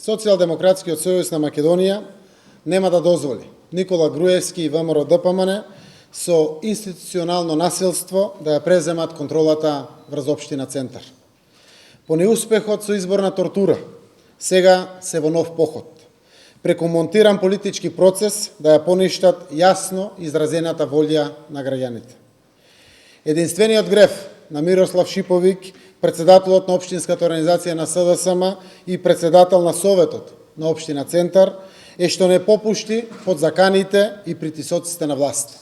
Социјалдемократскиот сојуз на Македонија нема да дозволи Никола Груевски и ВМРО ДПМН со институционално насилство да ја преземат контролата врз општина Центар. По неуспехот со изборна тортура, сега се во нов поход. Преку монтиран политички процес да ја поништат јасно изразената волја на граѓаните. Единствениот греф на Мирослав Шиповик, председателот на Општинската организација на СДСМ и председател на Советот на Општина Центар, е што не попушти под заканите и притисоците на власт.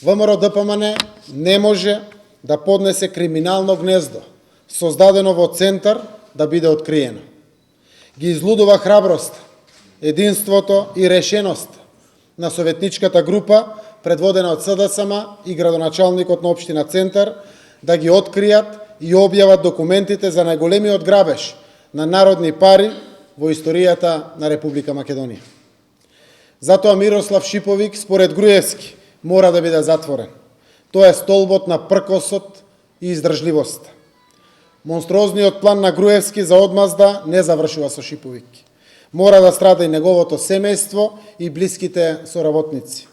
ВМРО ДПМН не може да поднесе криминално гнездо, создадено во Центар, да биде откриено. Ги излудува храброст, единството и решеност на советничката група, предводена од СДСМ и градоначалникот на Општина Центар, да ги откријат и објават документите за најголемиот грабеж на народни пари во историјата на Република Македонија. Затоа Мирослав Шиповик, според Груевски, мора да биде затворен. Тоа е столбот на пркосот и издржливост. Монструозниот план на Груевски за одмазда не завршува со Шиповик. Мора да страда и неговото семејство и блиските соработници.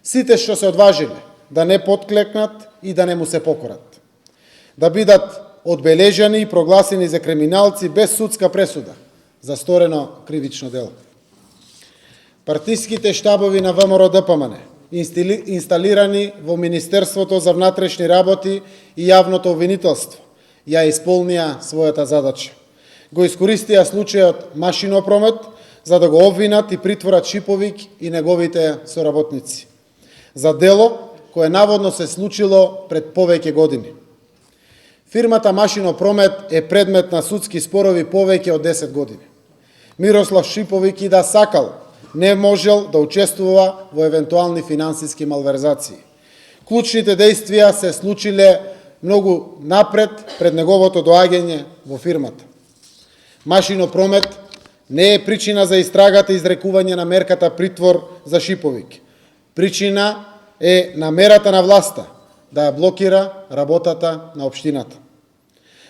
Сите што се одважиле да не подклекнат и да не му се покорат. Да бидат одбележани и прогласени за криминалци без судска пресуда за сторено кривично дело. Партиските штабови на ВМРО ДПМН, инсталирани во Министерството за внатрешни работи и јавното обвинителство, ја исполнија својата задача. Го искористија случајот машинопромет за да го обвинат и притворат Шиповик и неговите соработници за дело кое наводно се случило пред повеќе години. Фирмата Машинопромет е предмет на судски спорови повеќе од 10 години. Мирослав Шиповик и да сакал, не можел да учествува во евентуални финансиски малверзации. Клучните действија се случиле многу напред пред неговото доаѓање во фирмата. Машинопромет не е причина за истрагата и изрекување на мерката притвор за Шиповик. Причина е намерата на власта да ја блокира работата на општината.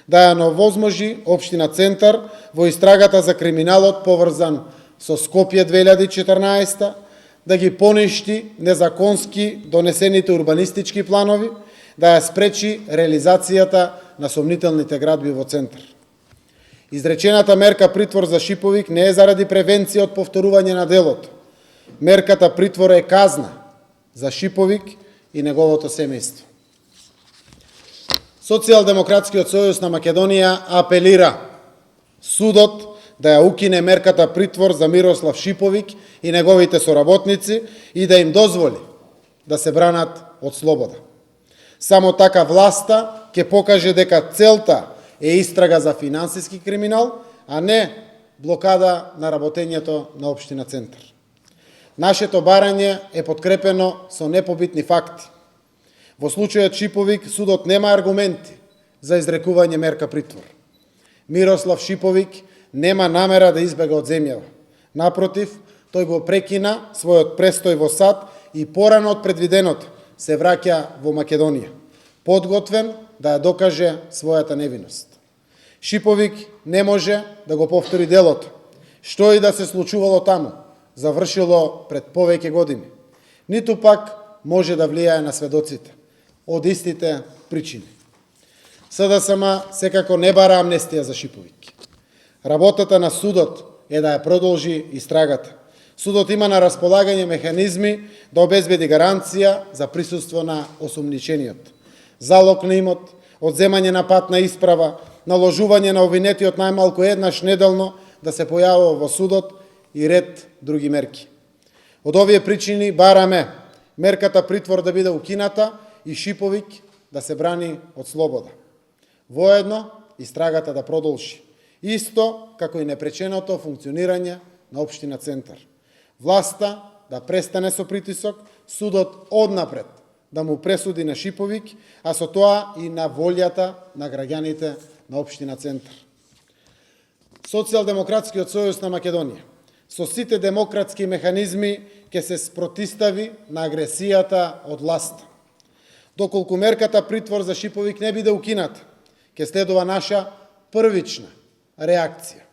Да ја невозможи Општина Центар во истрагата за криминалот поврзан со Скопје 2014, да ги поништи незаконски донесените урбанистички планови, да ја спречи реализацијата на сомнителните градби во Центар. Изречената мерка притвор за Шиповик не е заради превенција од повторување на делото. Мерката притвор е казна за Шиповик и неговото семејство. Социјалдемократскиот сојуз на Македонија апелира судот да ја укине мерката притвор за Мирослав Шиповик и неговите соработници и да им дозволи да се бранат од слобода. Само така власта ќе покаже дека целта е истрага за финансиски криминал, а не блокада на работењето на Општина Центар. Нашето барање е подкрепено со непобитни факти. Во случајот Шиповик судот нема аргументи за изрекување мерка притвор. Мирослав Шиповик нема намера да избега од земјава. Напротив, тој го прекина својот престој во САД и порано од предвиденото се враќа во Македонија, подготвен да ја докаже својата невиност. Шиповик не може да го повтори делото, што и да се случувало таму, завршило пред повеќе години. Ниту пак може да влијае на сведоците, од истите причини. СДСМ секако не бара амнестија за Шиповик. Работата на судот е да ја продолжи истрагата. Судот има на располагање механизми да обезбеди гаранција за присуство на осумничениот, залог на имот, одземање на патна исправа, наложување на обвинетиот најмалку еднаш неделно да се појавува во судот и ред други мерки. Од овие причини бараме мерката притвор да биде укината и Шиповик да се брани од слобода. Воедно, истрагата да продолжи. Исто како и непреченото функционирање на Општина Центар. Власта да престане со притисок, судот однапред да му пресуди на Шиповик, а со тоа и на волјата на граѓаните на Општина Центар. Социјалдемократскиот сојуз на Македонија со сите демократски механизми ќе се спротистави на агресијата од власта. Доколку мерката притвор за Шиповик не биде укината, ќе следува наша првична реакција.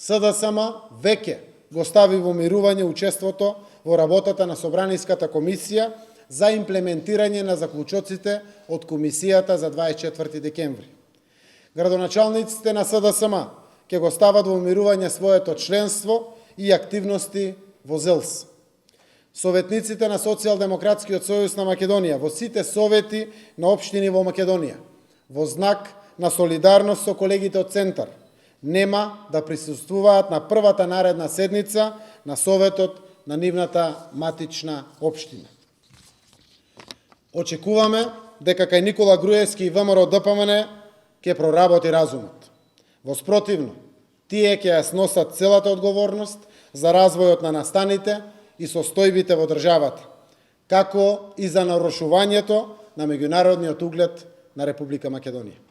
СДСМ веќе го стави во мирување учеството во работата на Собраниската комисија за имплементирање на заклучоците од комисијата за 24 декември. Градоначалниците на СДСМ ќе го стават во мирување своето членство и активности во ЗЕЛС. Советниците на Социјалдемократскиот сојуз на Македонија во сите совети на општини во Македонија, во знак на солидарност со колегите од Центар, нема да присуствуваат на првата наредна седница на Советот на нивната матична општина. Очекуваме дека кај Никола Груевски и ВМРО ДПМН ќе проработи разумот. Во спротивно, тие ќе ја сносат целата одговорност за развојот на настаните и состојбите во државата, како и за нарушувањето на меѓународниот углед на Република Македонија.